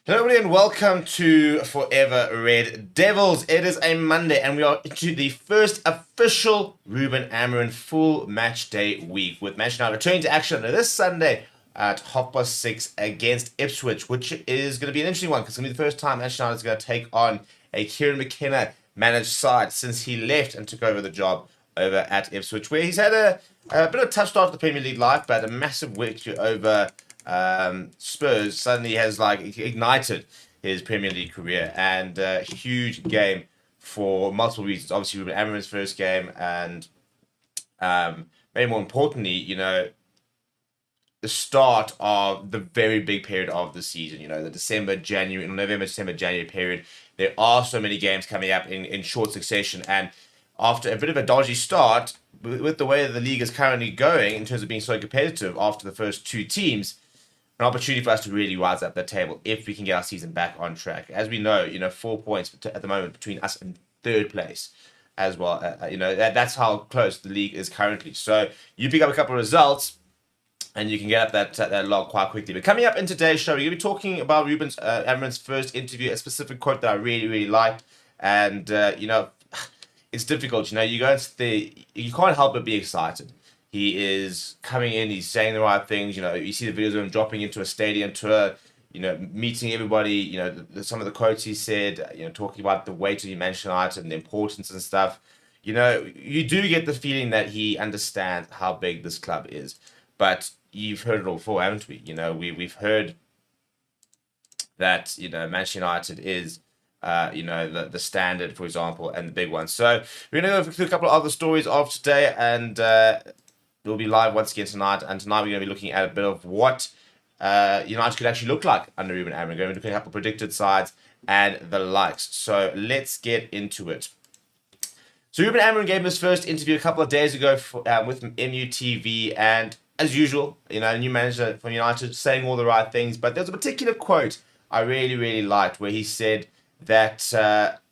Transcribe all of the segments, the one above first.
Hello, everybody, and welcome to Forever Red Devils. It is a Monday, and we are into the first official Ruben Amorim full match day week, with Manchester United returning to action this Sunday at 6:30 against Ipswich, which is going to be an interesting one because it's going to be the first time Manchester United is going to take on a Kieran McKenna managed side since he left and took over the job over at Ipswich, where he's had a bit of a tough start to the Premier League life, but a massive victory over Spurs suddenly has ignited his Premier League career, and a huge game for multiple reasons. Obviously, Ruben Amorim's first game, and maybe more importantly, the start of the very big period of the season. The November, December, January period. There are so many games coming up in short succession, and after a bit of a dodgy start, with the way that the league is currently going in terms of being so competitive after the first two teams, an opportunity for us to really rise up the table if we can get our season back on track. As we know, 4 points at the moment between us and third place as well. That's how close the league is currently. So you pick up a couple of results and you can get up that log quite quickly. But coming up in today's show, we're going to be talking about Ruben Amorim's first interview, a specific quote that I really, really liked. And, it's difficult. You go into you can't help but be excited. He is coming in, he's saying the right things. You see the videos of him dropping into a stadium tour, meeting everybody. Some of the quotes he said, talking about the weight of Manchester United and the importance and stuff. You do get the feeling that he understands how big this club is. But you've heard it all before, haven't we? We've heard that, Manchester United is the standard, for example, and the big one. So we're going to go through a couple of other stories of today, and we'll be live once again tonight. And tonight we're going to be looking at a bit of what United could actually look like under Ruben Amorim. We're going to be looking at a couple of predicted sides and the likes. So let's get into it. So Ruben Amorim gave his first interview a couple of days ago with MUTV, and as usual, a new manager from United saying all the right things. But there's a particular quote I really, really liked where he said that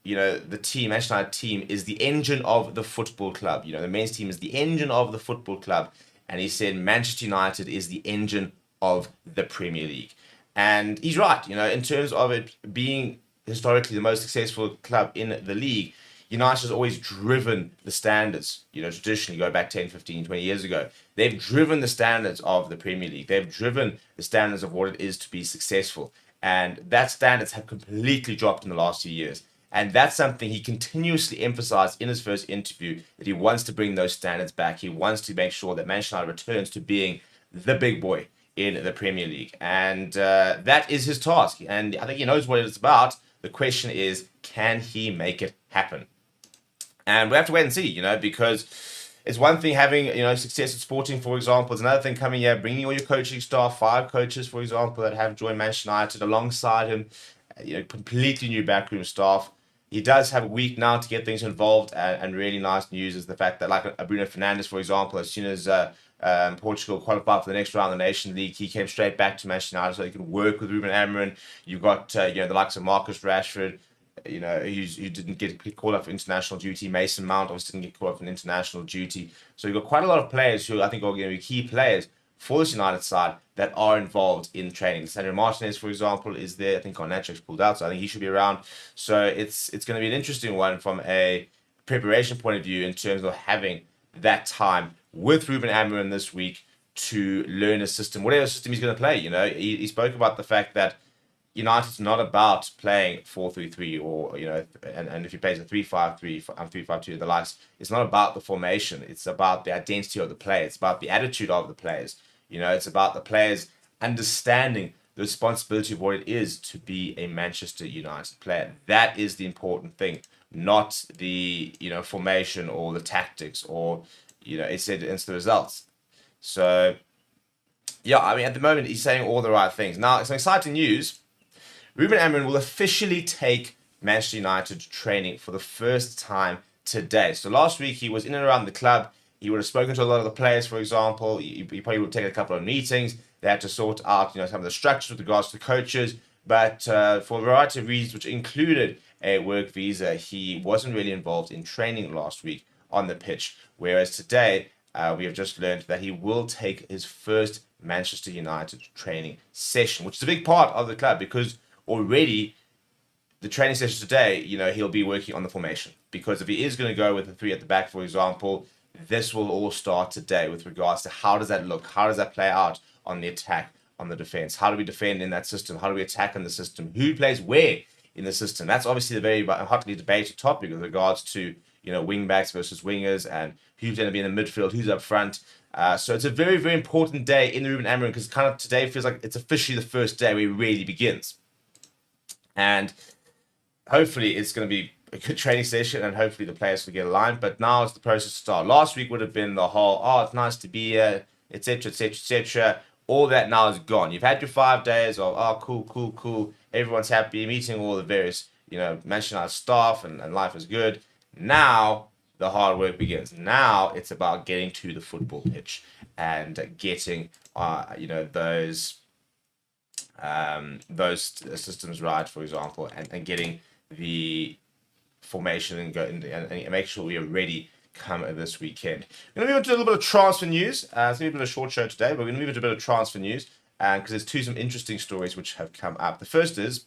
the team, Manchester United team, is the engine of the football club. The men's team is the engine of the football club, and he said Manchester United is the engine of the Premier League. And he's right. In terms of it being historically the most successful club in the league, United has always driven the standards. Traditionally, go back 10, 15, 20 years ago, they've driven the standards of the Premier League. They've driven the standards of what it is to be successful. And that standards have completely dropped in the last few years. And that's something he continuously emphasized in his first interview, that he wants to bring those standards back. He wants to make sure that Manchester United returns to being the big boy in the Premier League. And that is his task. And I think he knows what it's about. The question is, can he make it happen? And we have to wait and see, because it's one thing having, success at Sporting, for example. It's another thing coming here, bringing all your coaching staff, 5 coaches, for example, that have joined Manchester United alongside him, completely new backroom staff. He does have a week now to get things involved, and really nice news is the fact that, like Bruno Fernandes, for example, as soon as Portugal qualified for the next round of the Nation League, he came straight back to Manchester United so he could work with Ruben Amorim. You've got, the likes of Marcus Rashford, who didn't get called up for international duty. Mason Mount obviously didn't get called up for international duty. So you've got quite a lot of players who I think are going to be key players for this United side that are involved in training. Sandro Martinez, for example, is there. I think Garnacho's pulled out, so I think he should be around. So it's going to be an interesting one from a preparation point of view in terms of having that time with Ruben Amorim this week to learn a system, whatever system he's going to play. He spoke about the fact that United's not about playing 4-3-3 or, and if he plays a 3-5-3, 3-5-2, the likes, it's not about the formation. It's about the identity of the players. It's about the attitude of the players. It's about the players understanding the responsibility of what it is to be a Manchester United player. That is the important thing, not the, formation or the tactics or, it's the results. So, yeah, at the moment, he's saying all the right things. Now, some exciting news. Ruben Amorim will officially take Manchester United training for the first time today. So last week he was in and around the club. He would have spoken to a lot of the players, for example. He probably would have taken a couple of meetings. They had to sort out, some of the structures with regards to coaches. But for a variety of reasons, which included a work visa, he wasn't really involved in training last week on the pitch. Whereas today, we have just learned that he will take his first Manchester United training session, which is a big part of the club because already the training session today, he'll be working on the formation. Because if he is going to go with the three at the back, for example, this will all start today with regards to how does that look? How does that play out on the attack, on the defense? How do we defend in that system? How do we attack in the system? Who plays where in the system? That's obviously the very hotly debated topic with regards to, wing backs versus wingers and who's going to be in the midfield, who's up front. So it's a very, very important day in the Ruben Amorim because kind of today feels like it's officially the first day where it really begins. And hopefully it's going to be a good training session and hopefully the players will get aligned. But now it's the process to start. Last week would have been the whole, it's nice to be here, etc., etc., etc. All that now is gone. You've had your 5 days of, cool. Everyone's happy, meeting all the various, Manchester United staff and life is good. Now the hard work begins. Now it's about getting to the football pitch and getting, those systems right, for example, and getting the formation and make sure we are ready come this weekend. We're going to move on to a little bit of transfer news. It's going to be a bit of a short show today, but we're going to move into a bit of transfer news because there's some interesting stories which have come up. The first is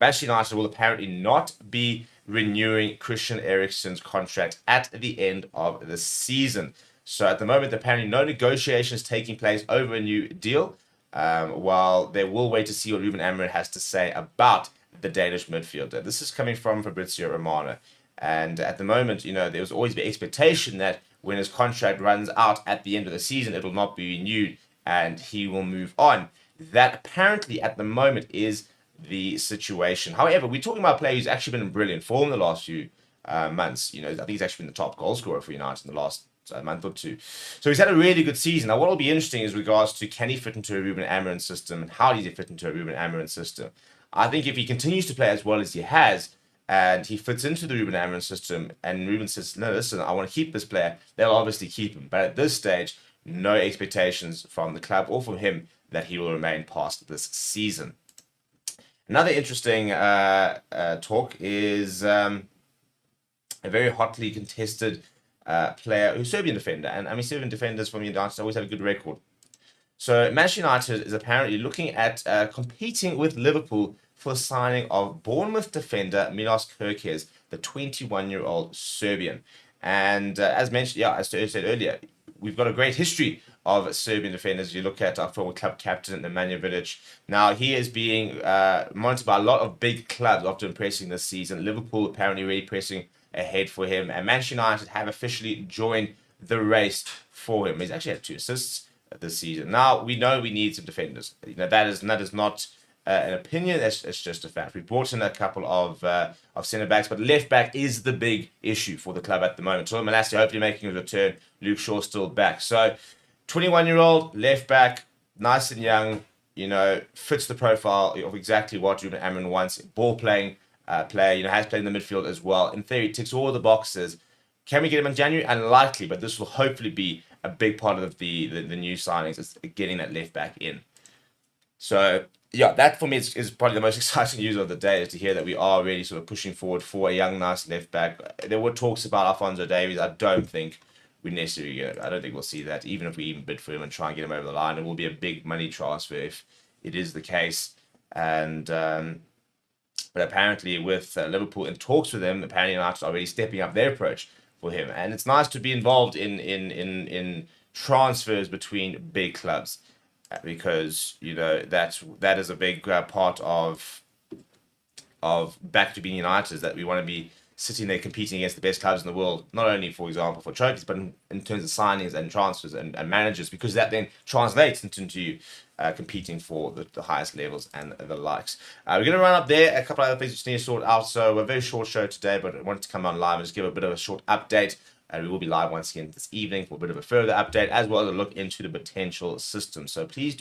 Manchester United will apparently not be renewing Christian Eriksen's contract at the end of the season. So at the moment, apparently no negotiations taking place over a new deal, while they will wait to see what Ruben Amorim has to say about the Danish midfielder. This is coming from Fabrizio Romano. And at the moment, there was always the expectation that when his contract runs out at the end of the season, it will not be renewed and he will move on. That apparently at the moment is the situation. However, we're talking about a player who's actually been in brilliant form the last few months. I think he's actually been the top goal scorer for United in the last month or two. So he's had a really good season. Now, what will be interesting is regards to can he fit into a Ruben Amorim system and how does he fit into a Ruben Amorim system? I think if he continues to play as well as he has and he fits into the Ruben Amorim system and Ruben says, no, listen, I want to keep this player, they'll obviously keep him. But at this stage, no expectations from the club or from him that he will remain past this season. Another interesting talk is a very hotly contested player who's Serbian defender. And I mean, Serbian defenders from United always have a good record. So Manchester United is apparently looking at competing with Liverpool for the signing of Bournemouth defender Milos Kerkez, the 21-year-old Serbian. And as mentioned, as I said earlier, we've got a great history of Serbian defenders. You look at our former club captain, Nemanja Vidic. Now, he is being monitored by a lot of big clubs after impressing this season. Liverpool apparently really pressing ahead for him. And Manchester United have officially joined the race for him. He's actually had 2 assists this season. Now, we know we need some defenders. That is not an opinion. It's just a fact. We brought in a couple of centre backs, but left back is the big issue for the club at the moment. So Malacia hopefully making a return. Luke Shaw still back. So 21-year-old left back, nice and young. Fits the profile of exactly what Ruben Amorim wants. Ball playing player. Has played in the midfield as well. In theory, ticks all the boxes. Can we get him in January? Unlikely, but this will hopefully be a big part of the new signings is getting that left back in. So that for me is probably the most exciting news of the day, is to hear that we are really sort of pushing forward for a young, nice left back. There were talks about Alphonso Davies. I don't think we necessarily I don't think we'll see that, even if we even bid for him and try and get him over the line. It will be a big money transfer if it is the case. And but apparently with Liverpool in talks with him, apparently United are already stepping up their approach for him. And it's nice to be involved in transfers between big clubs, because that is a big part of back to being United, is that we want to be sitting there competing against the best clubs in the world, not only, for example, for trophies, but in terms of signings and transfers and managers, because that then translates into competing for the highest levels and the likes. We're going to run up there. A couple of other things which need to sort out. So a very short show today, but I wanted to come on live and just give a bit of a short update. We will be live once again this evening for a bit of a further update, as well as a look into the potential system. So please do